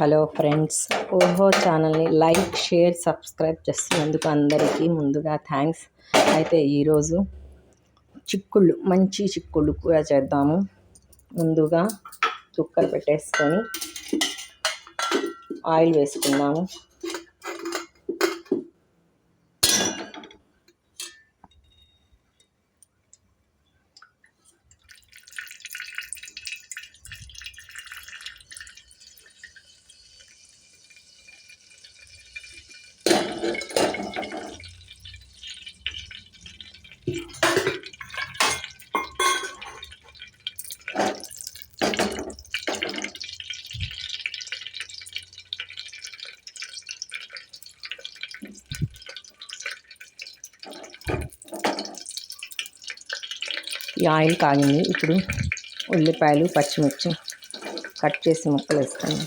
Hello friends, ఓహో ఛానల్ని like, share, subscribe చేస్తున్నందుకు అందరికీ ముందుగా థ్యాంక్స్. అయితే ఈరోజు మంచి చిక్కుళ్ళు కూర చేద్దాము. ముందుగా కుక్కర్ పెట్టేసుకొని ఆయిల్ వేసుకున్నాము. ఈ ఆయిల్ కాగింది. ఇప్పుడు ఉల్లిపాయలు, పచ్చిమిర్చి కట్ చేసి ముక్కలు వేస్తాను.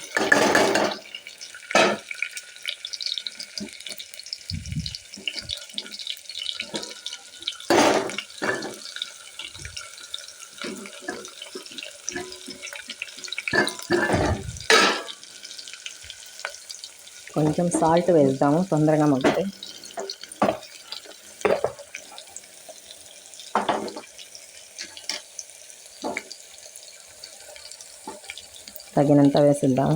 కొంచెం సాల్ట్ వేద్దాము, తొందరగా మగ్గుతాయి. తగినంత వేసిద్దాము.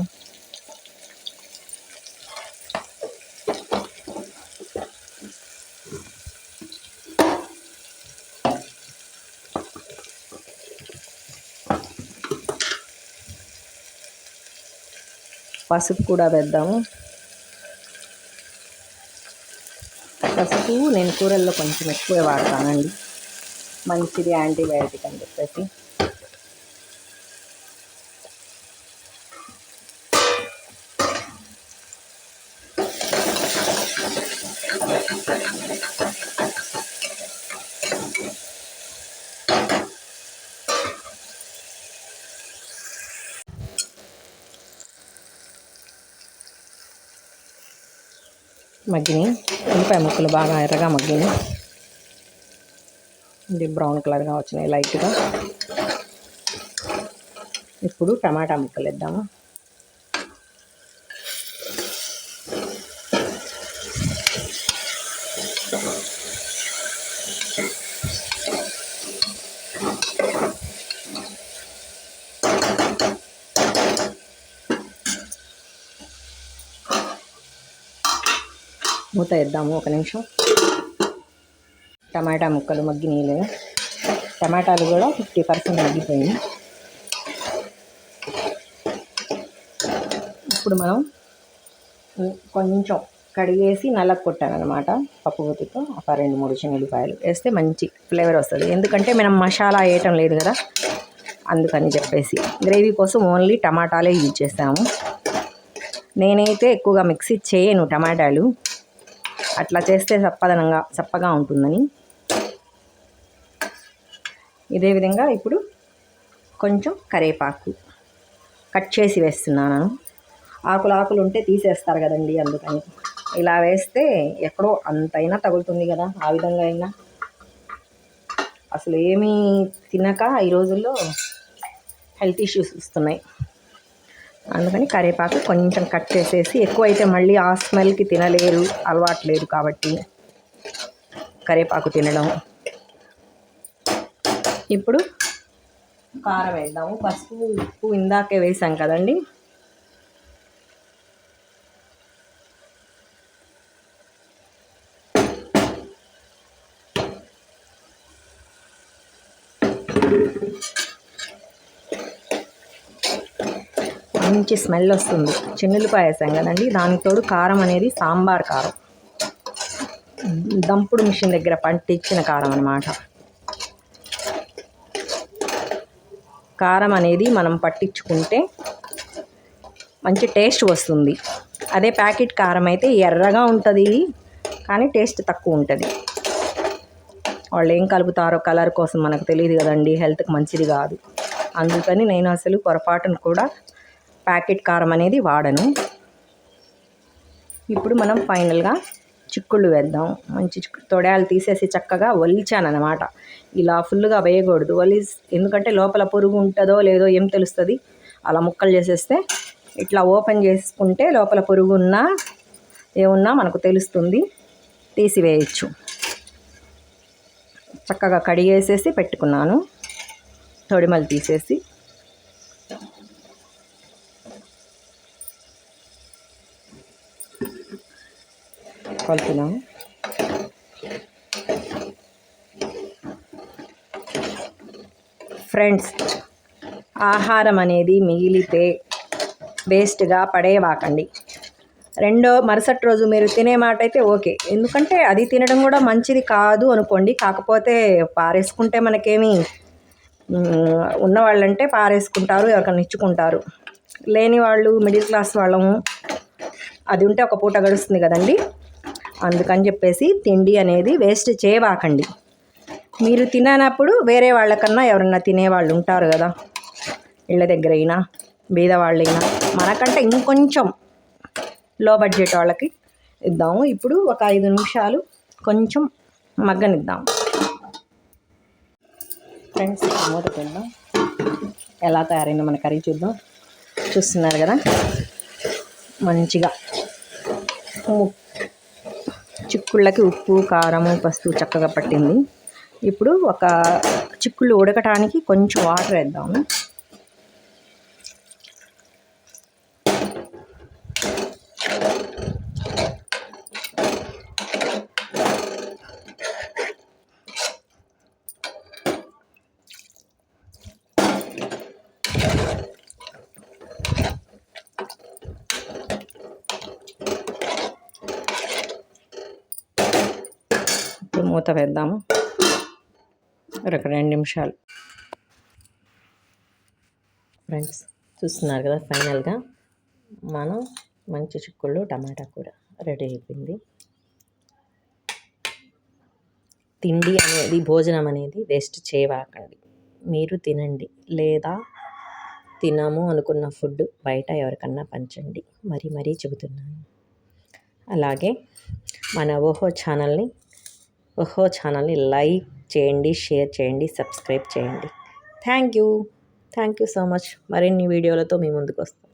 పసుపు కూడా వేద్దాము. పసుపు నేను కూరల్లో కొంచెం ఎక్కువ వాడతానండి, మంచిది యాంటీబయాటిక్ అని చెప్పేసి. మగ్గిని ఉల్లిపాయ ముక్కలు బాగా ఎర్రగా మగ్గిని, ఇది బ్రౌన్ కలర్గా వచ్చినాయి లైట్గా. ఇప్పుడు టమాటా ముక్కలు వేద్దాము. మూత వేద్దాము ఒక నిమిషం. టమాటా ముక్కలు మగ్గినాయి. టమాటాలు కూడా 50% మగ్గిపోయింది. ఇప్పుడు మనం కొంచెం కడిగేసి నల్లగా కొట్టానమాట పప్పు గుత్తితో. ఒక 2-3 చిన్నులపాయలు వేస్తే మంచి ఫ్లేవర్ వస్తుంది. ఎందుకంటే మనం మసాలా వేయటం లేదు కదా, అందుకని చెప్పేసి. గ్రేవీ కోసం ఓన్లీ టమాటాలే యూజ్ చేస్తాము. నేనైతే ఎక్కువగా మిక్సీ చేయను టమాటాలు, అట్లా చేస్తే చప్పగా ఉంటుందని. ఇదే విధంగా ఇప్పుడు కొంచెం కరివేపాకు కట్ చేసి వేస్తున్నాను. ఆకులు ఉంటే తీసేస్తారు కదండి, అందుకని ఇలా వేస్తే ఎక్కడో అంతైనా తగులుతుంది కదా. ఆ విధంగా అయినా అసలు ఏమీ తినక ఈ రోజుల్లో హెల్త్ ఇష్యూస్ వస్తున్నాయి. అందుకని కరివేపాకు కొంచెం కట్ చేసేసి, ఎక్కువైతే మళ్ళీ ఆ స్మెల్కి తినలేరు, అలవాట్లేదు కాబట్టి కరివేపాకు తినడం. ఇప్పుడు కారం వేద్దాము. పసుపు, ఉప్పు ఇందాకే వేసాం కదండి. మంచి స్మెల్ వస్తుంది. చిన్నులపాయ వేసాం కదండి, దానికి తోడు కారం అనేది సాంబార్ కారం, దంపుడు మిషన్ దగ్గర పట్టించిన కారం అన్నమాట. కారం అనేది మనం పట్టించుకుంటే మంచి టేస్ట్ వస్తుంది. అదే ప్యాకెట్ కారం అయితే ఎర్రగా ఉంటుంది కానీ టేస్ట్ తక్కువ ఉంటుంది. వాళ్ళు ఏం కలుపుతారో కలర్ కోసం మనకు తెలియదు కదండి, హెల్త్కి మంచిది కాదు. అందుకని నేను అసలు పొరపాటును కూడా ప్యాకెట్ కారం అనేది వాడను. ఇప్పుడు మనం ఫైనల్గా చిక్కుళ్ళు వేద్దాం. మంచి తొడాలు తీసేసి చక్కగా ఒలిచాను అన్నమాట. ఇలా ఫుల్గా వేయకూడదు, ఎందుకంటే లోపల పురుగు ఉంటుందో లేదో ఏం తెలుస్తుంది. అలా ముక్కలు చేసేస్తే ఇట్లా ఓపెన్ చేసుకుంటే లోపల పురుగు ఉన్నా ఏమున్నా మనకు తెలుస్తుంది, తీసివేయచ్చు. చక్కగా కడిగేసేసి పెట్టుకున్నాను, తొడిమలు తీసేసి. కలుపుతున్నాము. ఫ్రెండ్స్, ఆహారం అనేది మిగిలితే వేస్ట్గా పడేవాకండి. మరుసటి రోజు మీరు తినే మాట అయితే ఓకే, ఎందుకంటే అది తినడం కూడా మంచిది కాదు అనుకోండి. కాకపోతే పారేసుకుంటే మనకేమి, ఉన్నవాళ్ళంటే పారేసుకుంటారు, ఎవరికైనా ఇచ్చుకుంటారు. లేని వాళ్ళు, మిడిల్ క్లాస్ వాళ్ళము, అది ఉంటే ఒక పూట గడుస్తుంది కదండి. అందుకని చెప్పేసి తిండి అనేది వేస్ట్ చేయవాకండి. మీరు తిననప్పుడు వేరే వాళ్ళకన్నా ఎవరన్నా తినేవాళ్ళు ఉంటారు కదా, ఇళ్ళ దగ్గర అయినా, బీద వాళ్ళైనా, మనకంటే ఇంకొంచెం లో బడ్జెట్ వాళ్ళకి ఇద్దాము. ఇప్పుడు ఒక 5 నిమిషాలు కొంచెం మగ్గనిద్దాం. ఫ్రెండ్స్, మూత తిందాం. ఎలా తయారైందో మన కర్రీ చూద్దాం. చూస్తున్నారు కదా, మంచిగా చిక్కుళ్ళకి ఉప్పు, కారము, పసుపు చక్కగా పట్టింది. ఇప్పుడు ఒక చిక్కుళ్ళు ఉడకటానికి కొంచెం వాటర్ వేద్దాము. ఇప్పుడు మూత వేద్దాము ఒక 2 నిమిషాలు. ఫ్రెండ్స్, చూస్తున్నారు కదా, ఫైనల్గా మనం మంచి చిక్కుళ్ళు టమాటా కూర రెడీ అయిపోయింది. తిండి అనేది, భోజనం అనేది వేస్ట్ చేయవాకండి. మీరు తినండి, లేదా తినము అనుకున్న ఫుడ్ బయట ఎవరికన్నా పంచండి. మరీ చెబుతున్నాను. అలాగే మన ఓహో ఛానల్ని లైక్ చేయండి, షేర్ చేయండి, సబ్స్క్రైబ్ చేయండి. Thank you so much. మరిన్ని వీడియోలతో మీ ముందుకు వస్తాను.